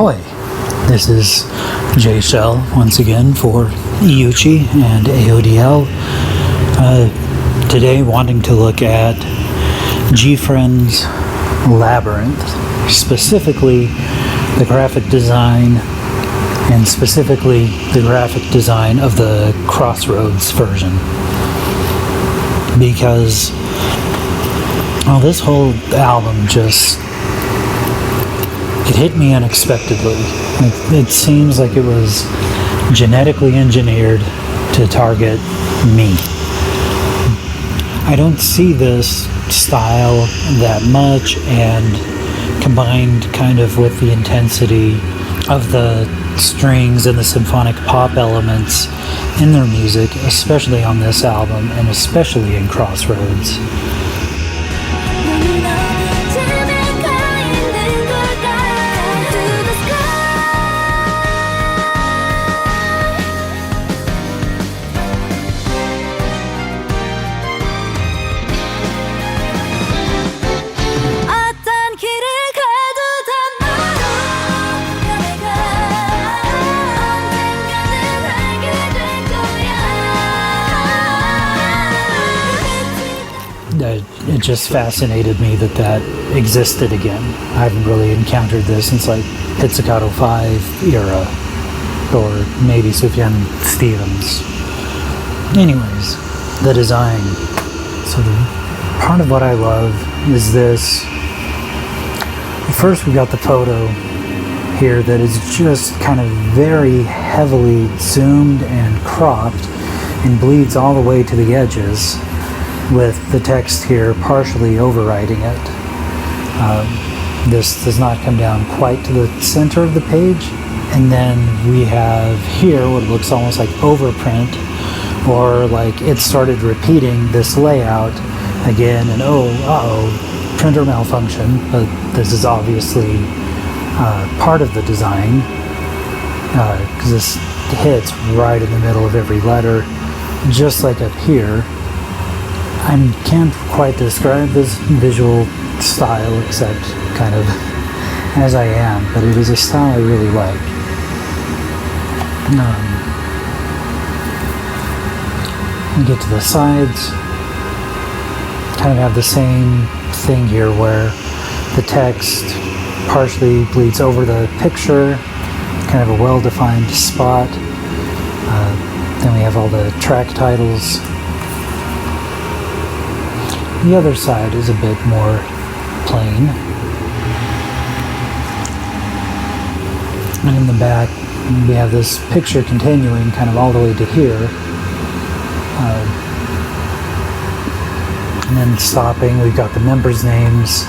Ahoy! This is J Shell once again for Iuchi and AODL. Today wanting to look at GFRIEND Labyrinth, specifically the graphic design, and specifically the graphic design of the Crossroads version. Because this whole album just, it hit me unexpectedly. It seems like it was genetically engineered to target me. I don't see this style that much, and combined kind of with the intensity of the strings and the symphonic pop elements in their music, especially on this album and especially in Crossroads. It just fascinated me that existed again. I haven't really encountered this since like Pizzicato 5 era, or maybe Sufjan Stevens. Anyways, the design. So part of what I love is this. First we got the photo here that is just kind of very heavily zoomed and cropped and bleeds all the way to the edges, with the text here partially overriding it. This does not come down quite to the center of the page. And then we have here what looks almost like overprint, or like it started repeating this layout again, and printer malfunction, but this is obviously part of the design, because this hits right in the middle of every letter, just like up here. I can't quite describe this visual style except kind of as I am, but it is a style I really like. We get to the sides, kind of have the same thing here where the text partially bleeds over the picture, kind of a well-defined spot. Then we have all the track titles. The other side is a bit more plain. And in the back, we have this picture continuing kind of all the way to here. And then stopping, we've got the members' names.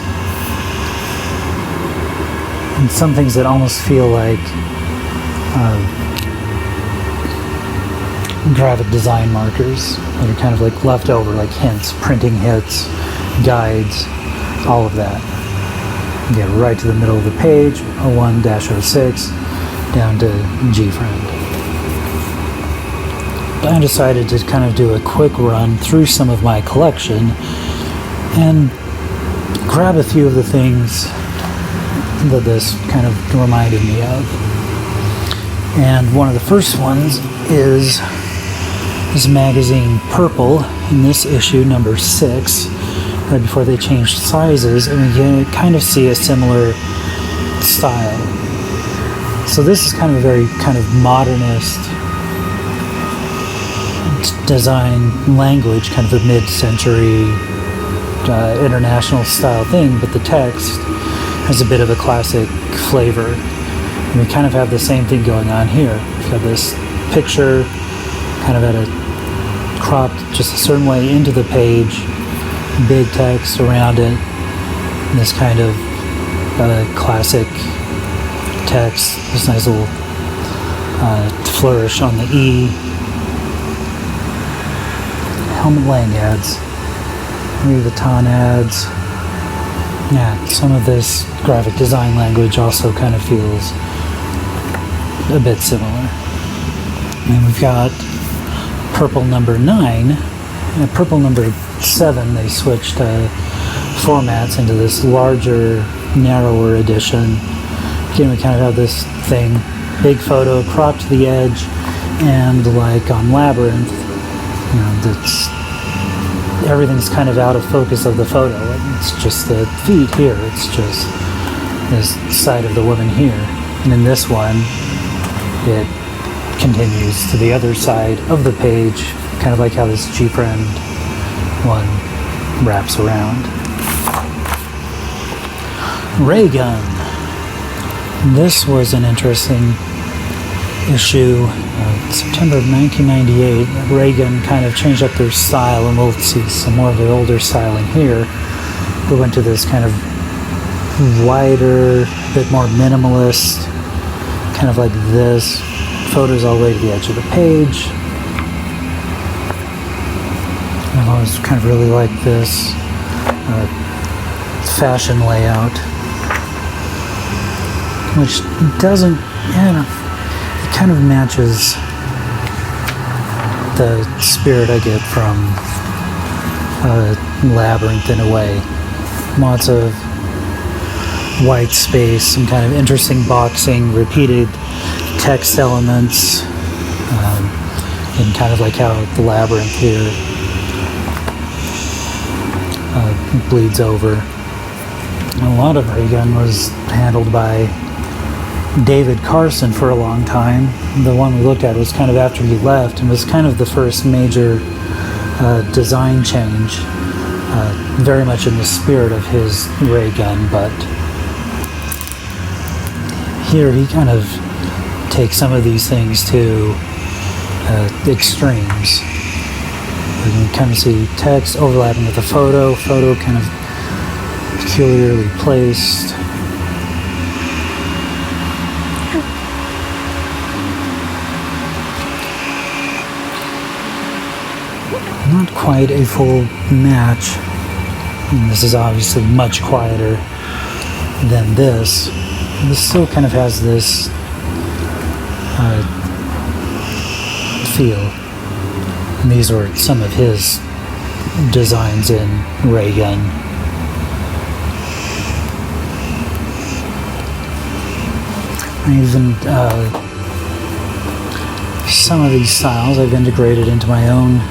And some things that almost feel like graphic design markers that are kind of like left over, like hints, printing hits, guides, all of that. You get right to the middle of the page, 01-06, down to GFRIEND. I decided to kind of do a quick run through some of my collection and grab a few of the things that this kind of reminded me of. And one of the first ones is this magazine Purple, in this issue, number 6, right before they changed sizes, and we kind of see a similar style. So this is kind of a very kind of modernist design language, kind of a mid-century international style thing, but the text has a bit of a classic flavor. And we kind of have the same thing going on here. We've got this picture kind of at a cropped just a certain way into the page, big text around it, and this kind of classic text, this nice little flourish on the E. Helmut Lang ads, Louis Vuitton ads. Yeah, some of this graphic design language also kind of feels a bit similar. And we've got Purple number 9, and Purple number 7, they switched formats into this larger, narrower edition again, we kind of have this thing, big photo, cropped to the edge, and like on Labyrinth, you know, everything's kind of out of focus of the photo. It's just the feet here. It's just this side of the woman here. And in this one, it continues to the other side of the page, kind of like how this GFRIEND one wraps around. Raygun. This was an interesting issue. September of 1998, Raygun kind of changed up their style, and we'll see some more of their older styling here. We went to this kind of wider, bit more minimalist, kind of like this. Photos all the way to the edge of the page. I've always kind of really liked this fashion layout, which doesn't, you know, it kind of matches the spirit I get from Labyrinth in a way. Lots of white space, some kind of interesting boxing, repeated text elements, and kind of like how the Labyrinth here bleeds over. A lot of Raygun was handled by David Carson for a long time. The one we looked at was kind of after he left, and was kind of the first major design change, very much in the spirit of his Raygun, but here he kind of takes some of these things to extremes. You can kind of see text overlapping with the photo kind of peculiarly placed. Not quite a full match. And this is obviously much quieter than this. This still kind of has this feel. And these were some of his designs in Raygun. Even some of these styles I've integrated into my own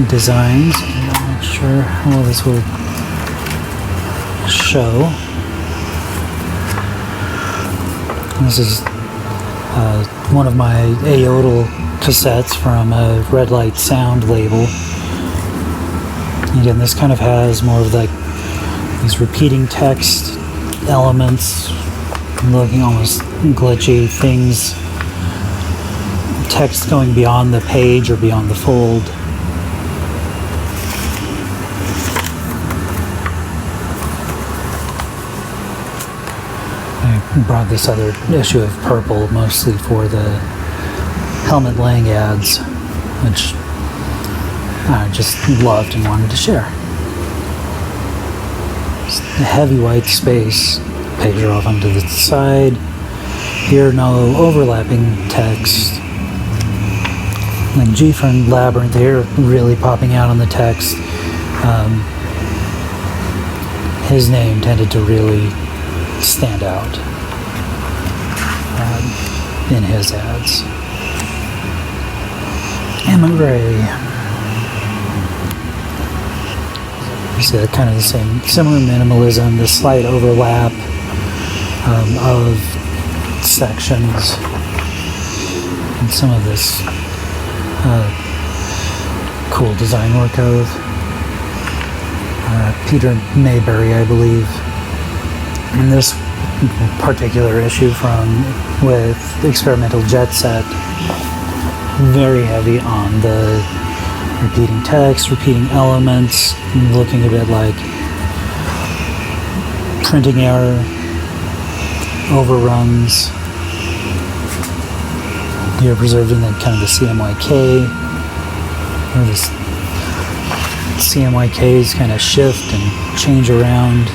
designs. I'm not sure how well this will show. This is one of my Ayodel cassettes from a Red Light Sound label. Again, this kind of has more of like these repeating text elements, looking almost glitchy things, text going beyond the page or beyond the fold. I brought this other issue of Purple mostly for the Helmut Lang ads, which I just loved and wanted to share. Just a heavy white space, page are off onto the side. Here, no overlapping text. Like GFRIEND Labyrinth here, really popping out on the text. His name tended to really stand out in his ads. Emigre. So kind of the same, similar minimalism, the slight overlap of sections, and some of this cool design work of Peter Maybury, I believe. And this particular issue with Experimental Jet Set, very heavy on the repeating text, repeating elements, looking a bit like printing error, overruns. Here preserving the kind of the CMYK, where this CMYKs kind of shift and change around.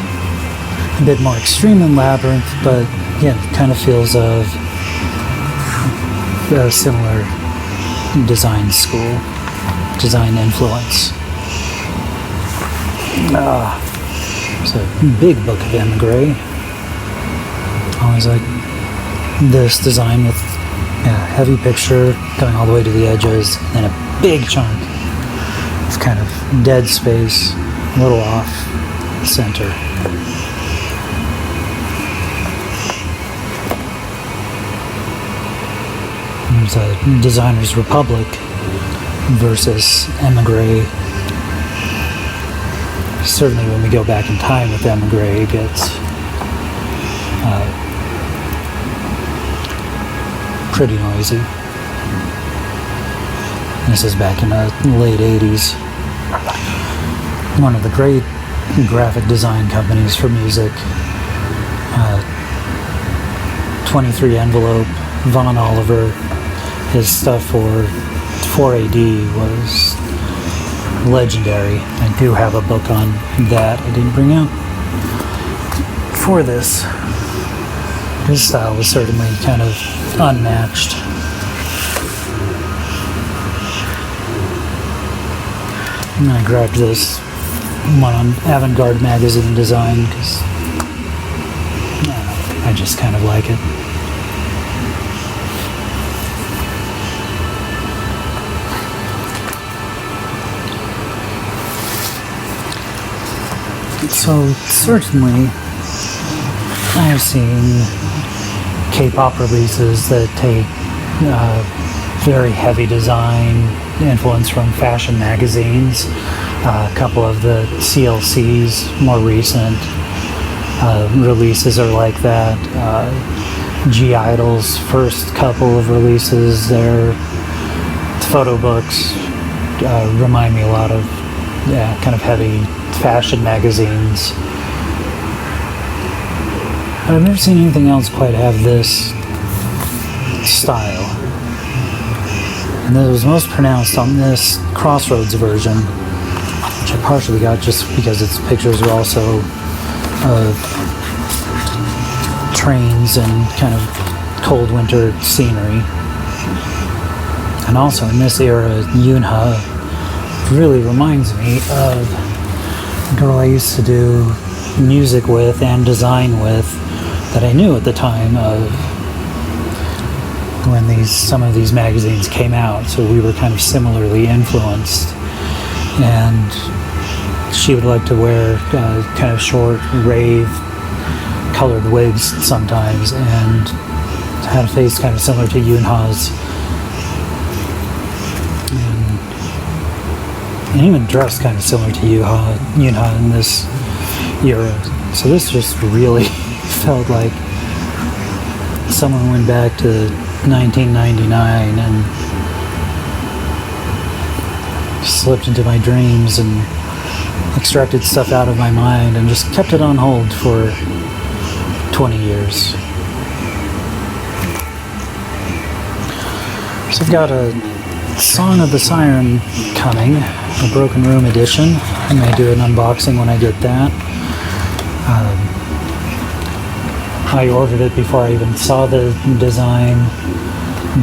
A bit more extreme than Labyrinth, but yeah, it kind of feels of a similar design school, design influence. It's a big book of Emigre. was like this design with heavy picture going all the way to the edges, and a big chunk of kind of dead space, a little off center. There's a Designer's Republic versus Emigre. Certainly when we go back in time with Emigre, it gets pretty noisy. This is back in the late 80s. One of the great graphic design companies for music. 23 Envelope, Von Oliver. His stuff for 4AD was legendary. I do have a book on that I didn't bring out for this. His style was certainly kind of unmatched. And I grabbed this one on Avant magazine design because I just kind of like it. So certainly I have seen Kpop releases that take very heavy design influence from fashion magazines. A couple of the CLC's more recent releases are like that. G-Idol's first couple of releases, their photo books remind me a lot of kind of heavy fashion magazines. But I've never seen anything else quite have this style. And it was most pronounced on this Crossroads version, which I partially got just because its pictures are also trains and kind of cold winter scenery. And also in this era, Yoonha really reminds me of a girl I used to do music with and design with that I knew at the time of when some of these magazines came out, so we were kind of similarly influenced. And she would like to wear kind of short rave colored wigs sometimes, and had a face kind of similar to Yoonha's, and even dressed kind of similar to Yoonha in this era. So this just really felt like someone went back to 1999 and slipped into my dreams and extracted stuff out of my mind and just kept it on hold for 20 years. So I've got a Song of the Siren coming, a Broken Room edition. I may do an unboxing when I get that. I ordered it before I even saw the design,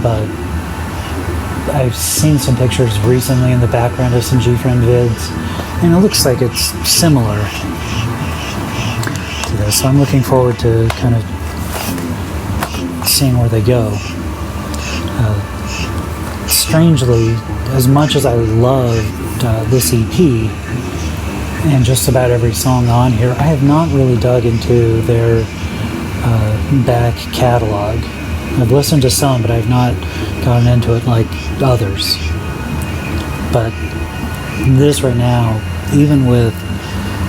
but I've seen some pictures recently in the background of some GFRIEND vids, and it looks like it's similar to this. So I'm looking forward to kind of seeing where they go. Strangely, as much as I loved this EP and just about every song on here, I have not really dug into their back catalog. I've listened to some, but I've not gotten into it like others. But this right now, even with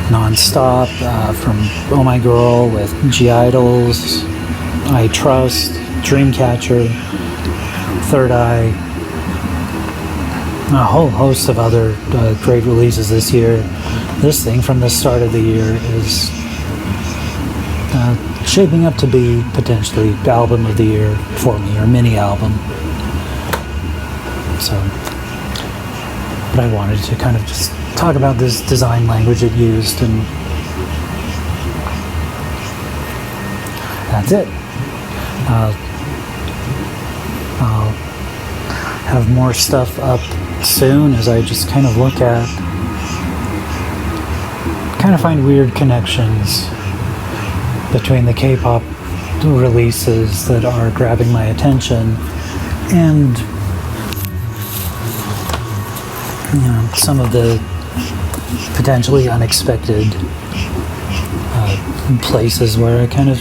Nonstop, from Oh My Girl, with G-Idols, I Trust, Dreamcatcher, Third Eye, a whole host of other great releases this year. This thing from the start of the year is shaping up to be potentially the album of the year for me, or mini album. So, but I wanted to kind of just talk about this design language it used, and that's it. I'll have more stuff up soon as I just kind of look at, kind of find weird connections between the K-pop releases that are grabbing my attention, and some of the potentially unexpected places where I kind of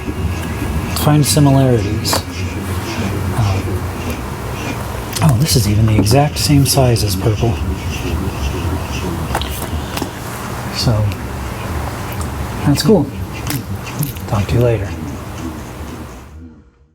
find similarities. Oh, this is even the exact same size as purple. So, that's cool. Talk to you later.